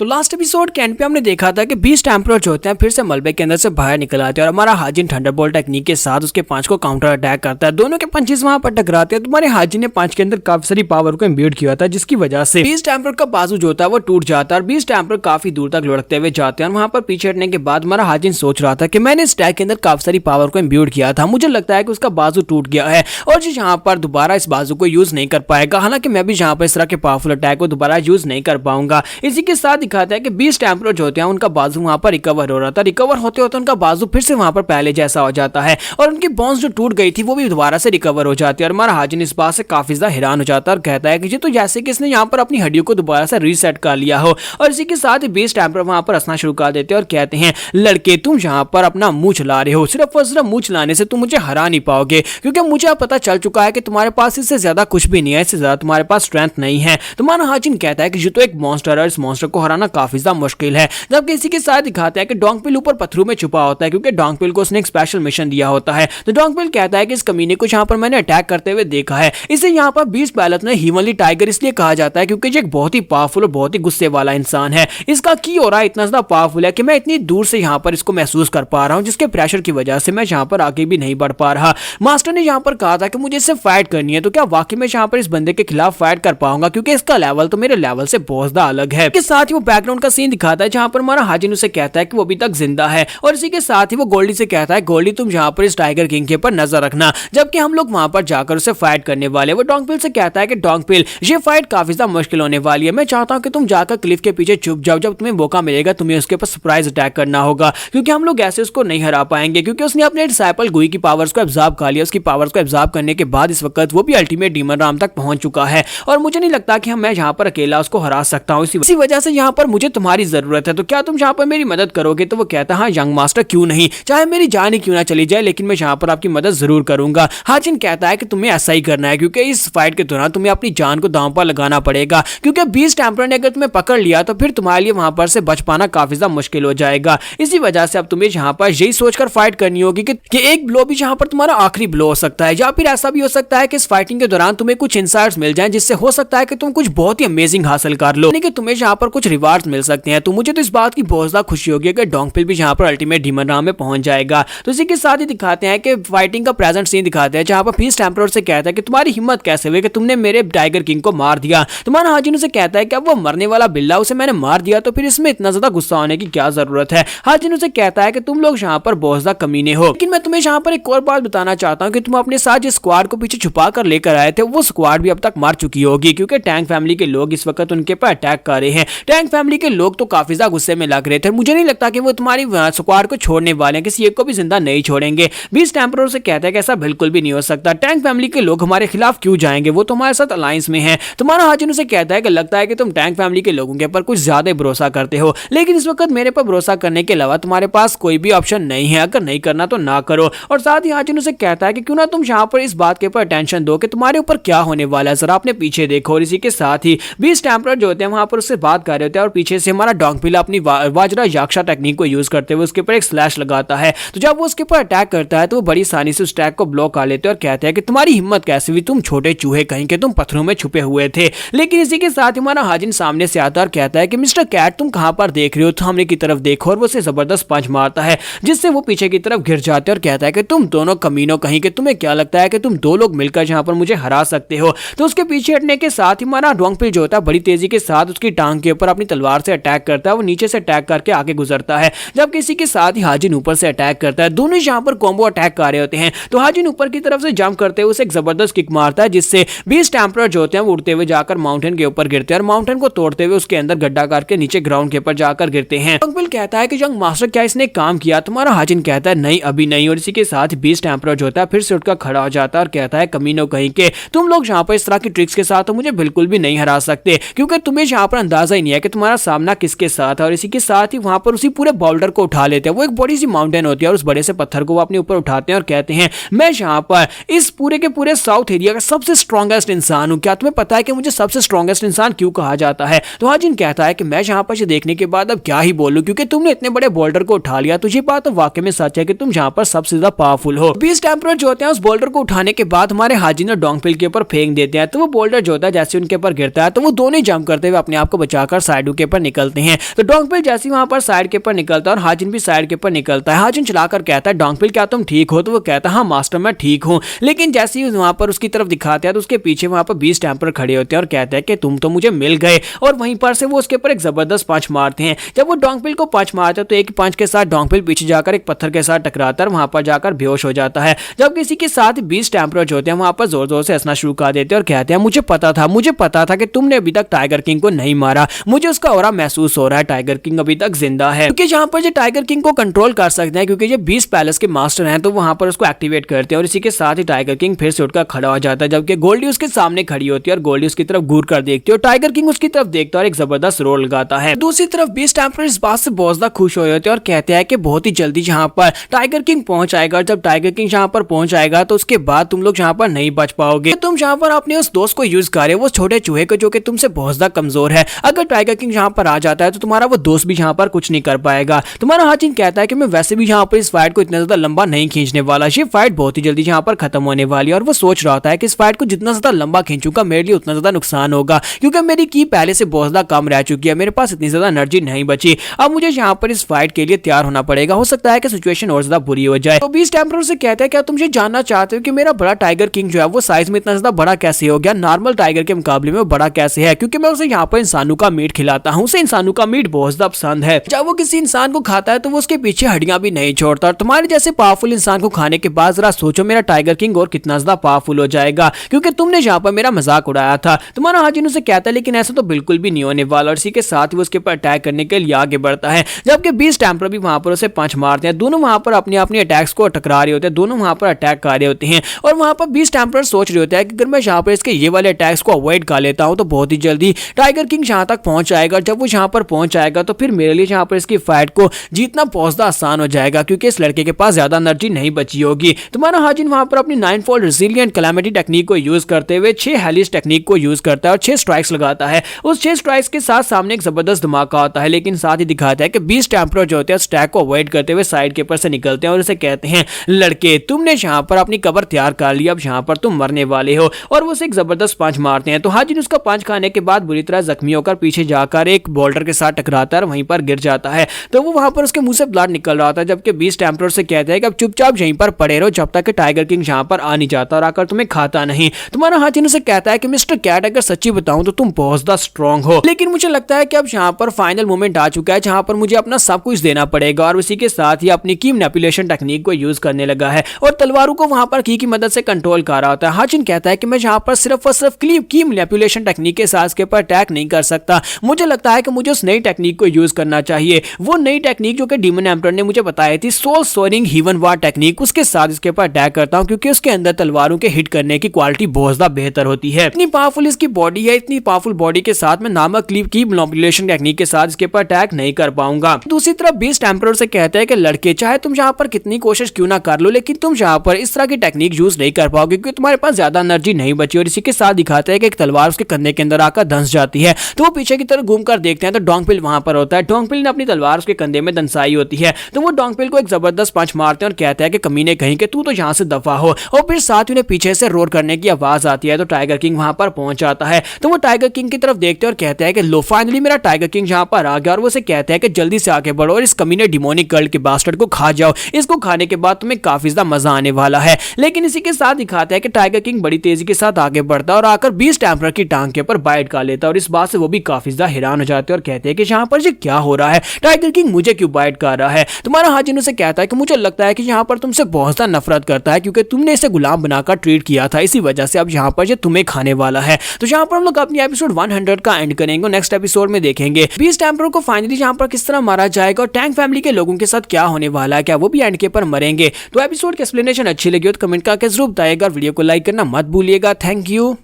तो last episode के and पे हमने देखा था कि बीस्ट एम्परर जो होते हैं फिर से मलबे के अंदर से बाहर निकल आते हैं और हमारा हाजिन थंडरबोल्ट टेक्निक के साथ उसके पंच को काउंटर अटैक करता है। दोनों के पंचेस वहां पर टकराते हैं। तुम्हारे हाजिन ने पंच के अंदर काफी सारी पावर को इम्ब्यूड किया था, जिसकी वजह से बीस्ट एम्परर का बाजू जो होता है वो टूट जाता है और बीस्ट एम्परर काफी दूर तक लुढ़कते हुए जाते हैं। वहां पर पीछे हटने के बाद हमारा हाजिन सोच रहा था कि मैंने इस टैग के अंदर काफी सारी पावर को इम्ब्यूड किया था, मुझे लगता है कि उसका बाजू टूट गया है और जो यहाँ पर दोबारा इस बाजू को यूज नहीं कर पाएगा। हालांकि मैं भी यहाँ पर इस तरह के पावरफुल अटैक को दोबारा यूज नहीं कर पाऊंगा। इसी के साथ दिखाता है कि बीस्ट एम्परर जो होते हैं उनका बाजू वहां पर रिकवर हो रहा था। रिकवर होते होते उनका बाजू फिर से वहां पर पहले जैसा हो जाता है और उनकी बोन्स जो टूट गई थी वो भी दोबारा से रिकवर हो जाती है। और हमारा हाजिन इस बात से काफी ज्यादा हैरान हो जाता है और कहता है कि जी तो जैसे कि इसने यहाँ पर अपनी हड्डियों को दोबारा से रीसेट कर लिया हो। और इसी के साथ ही बीस्ट एम्परर वहां पर हंसना शुरू कर देते हैं और कहते हैं, लड़के तुम यहाँ पर अपना मुंह चला रहे हो, सिर्फ और सिर्फ मुंह चलाने से तुम मुझे हरा नहीं पाओगे, क्योंकि मुझे अब पता चल चुका है कि तुम्हारे पास इससे ज्यादा कुछ भी नहीं है, इससे ज्यादा तुम्हारे पास स्ट्रेंथ नहीं है। तुम्हारा हाजिन कहता है कि जो तो एक मॉन्स्टर है, इस मॉन्स्टर को हराना काफी ज्यादा मुश्किल है। जबकि इसी के साथ दिखाता है कि डोंगपिल ऊपर पत्थरों में छुपा होता है, क्योंकि डोंगपिल को उसने एक स्पेशल मिशन दिया होता है। तो डोंगपिल कहता है कि इस कमीने को यहाँ पर मैंने अटैक करते हुए देखा है। इसे यहाँ पर बीस्ट बैलेंस में हीवनली टाइगर इसलिए कहा जाता है क्योंकि ये एक बहुत ही पावरफुल और बहुत ही गुस्से वाला इंसान है। इसका की हो रहा है इतना ज्यादा पावरफुल है कि मैं इतनी दूर से यहाँ पर इसको महसूस कर पा रहा हूँ, जिसके प्रेशर की वजह से मैं यहाँ पर आगे भी नहीं बढ़ पा रहा। मास्टर ने यहाँ पर कहा था कि मुझे इससे फाइट करनी है, तो क्या वाकई में यहाँ पर इस बंदे के खिलाफ फाइट कर पाऊंगा, क्योंकि इसका लेवल तो मेरे लेवल से बहुत ज्यादा अलग है। इसके साथ ही वो बैकग्राउंड का सीन दिखाता है जहाँ पर हमारा हाजिन उसे कहता है कि वो अभी तक जिंदा है और इसी के साथ ही वो गोल्डी से कहता है, गोल्डी तुम यहाँ पर इस टाइगर किंग के ऊपर नजर रखना, जबकि हम लोग वहां पर जाकर उसे फाइट करने वाले। वो डोंगपिल से कहता है कि डोंगपिल ये फाइट काफी ज्यादा मुश्किल होने वाली है, मैं चाहता हूँ कि तुम जाकर क्लिफ के पीछे छुप जाओ, जब तुम्हें मौका मिलेगा तुम्हें उसके ऊपर सरप्राइज अटैक करना होगा, क्योंकि हम लोग ऐसे उसको नहीं हरा पाएंगे, क्योंकि उसने अपने डिसाइपल गुई की पावर्स को एब्जॉर्ब कर लिया। उसकी पावर्स को एब्जॉर्ब करने के बाद इस वक्त वो भी अल्टीमेट डीमन राम तक पहुंच चुका है और मुझे नहीं लगता कि मैं यहाँ पर अकेला उसको हरा सकता हूँ। इसी वजह से यहाँ पर मुझे तुम्हारी जरूरत है, तो क्या तुम यहाँ पर मेरी मदद करोगे? तो वो कहता है, हाँ यंग मास्टर क्यों नहीं, चाहे मेरी जान ही क्यों ना चली जाए, लेकिन मैं यहाँ पर आपकी मदद जरूर करूंगा। हाजिन कहता है कि तुम्हें ऐसा ही करना है, क्योंकि इस फाइट के दौरान तुम्हें अपनी जान को दांव पर लगाना पड़ेगा, क्योंकि बीस्ट एम्परर ने अगर तुम्हें पकड़ लिया तो फिर तुम्हारे लिए वहां पर से बच पाना काफी ज्यादा मुश्किल हो जाएगा। इसी वजह से अब तुम्हें यहाँ पर यही सोचकर फाइट करनी होगी कि एक ब्लो भी यहाँ पर तुम्हारा आखिरी ब्लो हो सकता है, या फिर ऐसा भी हो सकता है कि इस फाइटिंग के दौरान तुम्हें कुछ इंसाइट्स मिल जाएं, जिससे हो सकता है कि तुम कुछ बहुत ही अमेजिंग हासिल कर लो, कि तुम्हें यहाँ पर कुछ रिवार्ड्स मिल सकते हैं। तो मुझे तो इस बात की बहुत ज्यादा खुशी होगी कि डोंगपिल भी यहाँ पर अल्टीमेट डीमन राम में पहुंच जाएगा। तो इसी के साथ ही दिखाते हैं कि फाइटिंग का प्रेजेंट सीन दिखाते हैं जहाँ पर बीस्ट एम्परर से कहता है कि तुम्हारी हिम्मत कैसे हुई कि तुमने मेरे टाइगर किंग को मार दिया। तुम्हारा हाजिन उसे कहता है कि अब वो मरने वाला बिल्ला उसे मैंने मार दिया, तो फिर इसमें इतना ज्यादा गुस्सा होने की क्या जरूरत है। हाजिन उसे कहता है कि तुम लोग यहाँ पर बहुत ज्यादा कमीने हो, लेकिन मैं तुम्हें यहाँ पर एक और बात बताना चाहता हूँ कि तुम अपने साथ जिस स्क्वाड को पीछे छुपा कर लेकर आए थे वो स्क्वाड भी अब तक मर चुकी होगी, क्योंकि टैंक फैमिली के लोग इस वक्त उनके पर अटैक कर रहे हैं। टैंक फैमिली के लोग तो काफी ज्यादा गुस्से में लग रहे थे, मुझे नहीं लगता कि वो तुम्हारी स्क्वाड को छोड़ने वाले हैं, किसी एक को भी जिंदा नहीं छोड़ेंगे। बीस्ट एम्परर से कहता है कि ऐसा बिल्कुल भी नहीं हो सकता, टैंक फैमिली के लोग हमारे खिलाफ क्यों जाएंगे, वो तो हमारे साथ अलायंस में है। तुम्हारा हाजिन उसे कहता है कि लगता है कि तुम टैंक फैमिली के लोगों के ऊपर कुछ ज्यादा भरोसा करते हो, लेकिन इस वक्त मेरे पर भरोसा करने के अलावा तुम्हारे पास कोई भी ऑप्शन नहीं है, अगर नहीं करना तो ना करो। और साथ ही हाजिन उसे कहता है कि क्यों ना तुम यहाँ पर इस बात के ऊपर अटेंशन दो कि तुम्हारे ऊपर क्या होने वाला है, जरा अपने पीछे देखो। और इसी के साथ ही बीस्ट एम्परर जो होते हैं वहां पर उससे बात कर रहे होते हैं और पीछे से हमारा डोंगपिल अपनी वाजरा याक्षा टेक्निक को यूज करते हुए उसके ऊपर एक स्लैश लगाता है। तो जब वो उसके ऊपर अटैक करता है तो वो बड़ी आसानी से उस अटैक को ब्लॉक कर लेते हैं और कहते हैं कि तुम्हारी हिम्मत कैसे हुई, तुम छोटे चूहे कहीं के, तुम पत्थरों में छुपे हुए थे। लेकिन इसी के साथ हमारा हाजिन सामने से आता है और कहता है कि मिस्टर कैट तुम कहां पर देख रहे हो, सामने की तरफ देखो। और वो उसे जबरदस्त पंच मारता है जिससे वो पीछे की तरफ गिर जाते हैं और कहता है कि तुम दोनों कमीनों कहीं के, तुम्हें क्या लगता है कि तुम दो लोग मिलकर जहां पर मुझे हरा सकते हो? तो उसके पीछे हटने के साथ ही हमारा डोंगपिल जो होता है बड़ी तेजी के साथ उसकी टांग के ऊपर अपनी तलवार से अटैक करता है। वो नीचे से अटैक करके आगे गुजरता है, जबकि इसी के साथ ही हाजिन ऊपर से अटैक करता है। दोनों यहाँ पर कॉम्बो अटैक कर रहे होते हैं। तो हाजिन ऊपर की तरफ से जंप करते हुए उसे एक जबरदस्त किक मारता है, जिससे बीस्ट एम्परर जो होते हैं वो उड़ते हुए जाकर माउंटेन के ऊपर गिरते हैं और माउंटेन को तोड़ते हुए उसके अंदर गड्ढा करके नीचे ग्राउंड के ऊपर जाकर गिरते हैं। डोंगपिल कहता है कि यंग मास्टर क्या इसने काम किया? तुम्हारा हाजिन कहता है नहीं अभी नहीं। और इसी के साथ बीस्ट एम्परर जो होता है फिर से उठकर खड़ा हो जाता है और कहता है कमीनों कहीं के, तुम लोग यहाँ पर इस तरह की ट्रिक्स के साथ तो मुझे बिल्कुल भी नहीं हरा सकते, क्योंकि तुम्हें यहाँ पर अंदाजा ही नहीं है कि तुम्हारा सामना किसके साथ है। और इसी के साथ ही वहां पर उसी पूरे बोल्डर को उठा लेते हैं। वो एक बड़ी सी माउंटेन होती है और उस बड़े से पत्थर को वो अपने ऊपर उठाते हैं और कहते हैं मैं यहाँ पर इस पूरे के पूरे साउथ एरिया का सबसे स्ट्रॉन्गेस्ट इंसान हूँ। क्या तुम्हें पता है कि मुझे सबसे स्ट्रॉन्गेस्ट इंसान क्यों कहा जाता है? तो हाजिन कहता है कि मैं यहाँ पर देखने के बाद अब क्या ही बोलूं, क्योंकि तुमने इतने बड़े बोल्डर को उठा लिया, तुझे बात तो वाकई में सच है कि तुम यहाँ पर सबसे ज्यादा पावरफुल हो। बीस्ट एम्परर जो होते हैं उस बोल्डर को उठाने के बाद हमारे हाजिन और डोंगपिल के ऊपर फेंक देते हैं। तो वो बोल्डर जो होता है जैसे उनके ऊपर गिरता है तो वो दोनों जंप करते हुए अपने आप को बचाकर साइड दोनों के ऊपर निकलते हैं। तो डोंगपिल जैसे वहां पर साइड के ऊपर निकलता है और हाजिन भी साइड के ऊपर निकलता है। हाजिन चलाकर कहता है डोंगपिल क्या तुम ठीक हो? तो वो कहता है हाँ मास्टर मैं ठीक हूँ। लेकिन जैसे ही वहां पर उसकी तरफ दिखाते हैं तो उसके पीछे वहां पर बीस्ट एम्पर खड़े होते हैं और कहते हैं कि तुम तो मुझे मिल गए, और वहीं पर से वो उसके ऊपर एक जबरदस्त पंच मारते हैं। जब वो डोंगपिल को पंच मारते हैं तो एक पंच के साथ डोंगपिल पीछे जाकर एक पत्थर के साथ टकराता है और वहां पर जाकर बेहोश हो जाता है। जब किसी के साथ बीस्ट एम्पर होते हैं वहां पर जोर जोर से हंसना शुरू कर देते हैं और कहते हैं मुझे पता था कि तुमने अभी तक टाइगर किंग को नहीं मारा, मुझे उसका ऑरा महसूस हो रहा है, टाइगर किंग अभी तक जिंदा है। क्योंकि जहां पर जो टाइगर किंग को कंट्रोल कर सकते हैं, क्योंकि ये बीस्ट पैलेस के मास्टर हैं, तो वहां पर उसको एक्टिवेट करते हैं और इसी के साथ ही टाइगर किंग फिर से उठकर खड़ा हो जाता है। जबकि गोल्डी उसके सामने खड़ी होती है और गोल्डी उसकी तरफ घूर कर देखती है और टाइगर किंग उसकी तरफ देखता है और एक जबरदस्त रोल लगाता है। दूसरी तरफ बीस्ट एम्पर इस बात से बहुत ज्यादा खुश हो जाते हैं और कहते हैं कि बहुत ही जल्दी जहां पर टाइगर किंग पहुंच आएगा, और जब टाइगर किंग जहां पर पहुंच आएगा तो उसके बाद तुम लोग जहां पर नहीं बच पाओगे। तुम जहां पर अपने उस दोस्त को यूज कर रहे हो, वो छोटे चूहे को जो कि तुमसे बहुत ज्यादा कमजोर है, अगर टाइगर किंग जहां पर आ जाता है तो तुम्हारा वो दोस्त भी जहां पर कुछ नहीं कर पाएगा। तुम्हारा हाजिन कहता है कि मैं वैसे भी जहां पर इस फाइट को इतना ज्यादा लंबा नहीं खींचने वाला, ये फाइट बहुत ही जल्दी जहां पर खत्म होने वाली है। और वो सोच रहा है कि इस फाइट को जितना ज्यादा लंबा खींचूंगा मेरे लिए उतना ज्यादा नुकसान होगा, क्योंकि मेरी की पहले से बहुत ज्यादा कम रह चुकी है, मेरे पास इतनी ज्यादा एनर्जी नहीं बची। अब मुझे यहाँ पर इस फाइट के लिए तैयार होना पड़ेगा, हो सकता है कि सिचुएशन और ज्यादा बुरी हो जाए। तो बीस्ट एम्परर से कहता है क्या तुम ये जानना चाहते हो कि मेरा बड़ा टाइगर किंग जो है वो साइज में इतना ज्यादा बड़ा कैसे हो गया, नॉर्मल टाइगर के मुकाबले में बड़ा कैसे है? क्योंकि मैं उसे यहाँ पर इंसानों का मीट खिलाता हूँ, उसे इंसानों का मीट बहुत ज्यादा पसंद है। जब वो किसी इंसान को खाता है तो वो उसके पीछे हड्डियां भी नहीं छोड़ता। और तुम्हारे जैसे पावरफुल इंसान को खाने के बाद जरा सोचो मेरा टाइगर किंग और कितना ज्यादा पावरफुल हो जाएगा, क्योंकि तुमने यहाँ पर मेरा मजाक उड़ाया था। तुम्हारा हाजिन उसे कहता है लेकिन ऐसा तो बिल्कुल भी नहीं होने वाला, और इसी के साथ वो उसके ऊपर अटैक करने के लिए आगे बढ़ता है। जबकि बीस्ट एम्परर भी वहां पर उसे पंच मारते हैं, दोनों वहां पर अपनी अपनी अटैक्स को टकरा रहे होते हैं, दोनों वहां पर अटैक कर रहे होते हैं। और वहां पर बीस्ट एम्परर सोच रहे होता है कि अगर मैं यहाँ पर इसके ये वाले अटैक्स को अवॉइड कर लेता हूँ तो बहुत ही जल्दी टाइगर किंग यहाँ तक पहुंच जाएगा। जब वो यहाँ पर पहुंच जाएगा तो फिर मेरे लिए यहाँ पर इसकी फाइट को जीतना बहुत ज्यादा आसान हो जाएगा, क्योंकि इस लड़के के पास ज्यादा एनर्जी नहीं बची होगी। तुम्हारा हाजिन वहां पर अपनी 9-fold रेजिलिएंट कैलामिटी टेक्निक को यूज करते हुए 6 हेलिस टेक्निक को यूज करता है और 6 स्ट्राइक्स लगाता है। उस 6 स्ट्राइक्स के साथ सामने एक जबरदस्त धमाका होता है, लेकिन साथ ही दिखाता है कि बीस्ट एम्परर जो होते हैं स्टैक को अवॉइड करते हुए साइड के ऊपर से निकलते हैं और उसे कहते हैं लड़के तुमने यहाँ पर अपनी कबर तैयार कर ली, अब यहाँ पर तुम मरने वाले हो। और वो उसे एक जबरदस्त पंच मारते हैं। तो हाजिन उसका पंच खाने के बाद बुरी तरह जख्मी होकर पीछे जाकर एक बोल्डर के साथ टकराता है और वहीं पर गिर जाता है। तो वो वहां पर उसके मुंह से ब्लड निकल रहा था, जबकि बीस्ट एम्परर से कहता है कि अब चुपचाप यहीं पर पड़े रहो जब तक कि टाइगर किंग यहाँ पर आ नहीं जाता और आकर तुम्हें खाता नहीं। तुम्हारा हाजिन उसे कहता है कि मिस्टर कैट अगर सच्ची बताऊं तो तुम बहुत ज्यादा स्ट्रॉन्ग हो, लेकिन मुझे लगता है कि अब यहाँ पर फाइनल मोमेंट आ चुका है जहां पर मुझे अपना सब कुछ देना पड़ेगा। और उसी के साथ ही अपनी की मैनिपुलेशन टेक्निक को यूज करने लगा है और तलवारों को वहां पर की मदद से कंट्रोल कर रहा होता है। हाजिन कहता है कि मैं यहाँ पर सिर्फ और सिर्फ की मैनिपुलेशन टेक्निक के साथ के ऊपर अटैक नहीं कर सकता, मुझे लगता है कि मुझे उस नई टेक्निक को यूज करना चाहिए। वो नई टेक्निक जो कि डीमन एम्परर ने मुझे बताई थी, सोल सोअरिंग हीवन वार टेक्निक, उसके साथ इसके ऊपर अटैक करता हूं, क्योंकि उसके अंदर तलवारों के हिट करने की क्वालिटी बहुत ज्यादा बेहतर होती है। इतनी पावरफुल इसकी बॉडी है, इतनी पावरफुल बॉडी के साथ मैं नामक की मैनिपुलेशन टेक्निक के साथ इसके ऊपर अटैक नहीं कर पाऊंगा। दूसरी तरफ बीस्ट एम्परर से कहते हैं कि लड़के चाहे तुम यहाँ पर कितनी कोशिश क्यों ना कर लो, लेकिन तुम यहाँ पर इस तरह की टेक्निक यूज नहीं कर पाओगे क्योंकि तुम्हारे पास ज्यादा एनर्जी नहीं बची। और इसी के साथ दिखाते हैं कि एक तलवार उसके कंधे के अंदर आकर धंस जाती है। तो वो पीछे की तरफ घूमकर देखते हैं तो डोंगपिल वहां पर होता है। डोंगपिल ने अपनी तलवार उसके कंधे में धंसाई होती है, तो वो डोंगपिल को एक जबरदस्त पंच मारते हैं और कहते हैं कि कमीने कहीं के तू तो यहाँ से दफा हो। और फिर साथ ही उन्हें पीछे से रोर करने की आवाज आती है, तो टाइगर किंग वहां पर पहुंच जाता है। तो वो टाइगर किंग की तरफ देखते हैं और कहते हैं कि लो फाइनली मेरा टाइगर किंग यहाँ पर आ गया। और वो उसे कहते हैं कि जल्दी से आगे बढ़ो और इस कमीने डिमोनिक गर्ल के बास्टर्ड को खा जाओ, इसको खाने के बाद तुम्हें काफी ज्यादा मजा आने वाला है। लेकिन इसी के साथ दिखाता है कि टाइगर किंग बड़ी तेजी के साथ आगे बढ़ता है और आकर बीस्ट एम्परर की टांग के ऊपर बाइट कर लेता है। और इस बात से वो भी काफी ज्यादा हैरान हो जाते हैं और कहते हैं कि यहाँ पर ये क्या हो रहा है, टाइगर किंग मुझे क्यों बाइट कर रहा है। तुम्हारा हाजिन उसे कहता है कि मुझे लगता है कि यहाँ पर तुमसे बहुत ज्यादा नफरत करता है, क्योंकि तुमने इसे गुलाम बनाकर ट्रीट किया था, इसी वजह से अब यहाँ पर ये तुम्हें खाने वाला है। तो यहाँ पर हम लोग अपनी एपिसोड 100 का एंड करेंगे। नेक्स्ट एपिसोड में देखेंगे बीस्ट एम्परर को फाइनली यहाँ पर किस तरह मारा जाएगा और टैंक फैमिली के लोगों के साथ क्या होने वाला है, क्या वो भी एंड के पर मरेंगे। तो एपिसोड की एक्सप्लेनेशन अच्छी लगी हो तो कमेंट करके जरूर बताइएगा, वीडियो को लाइक करना मत भूलिएगा। Thank you.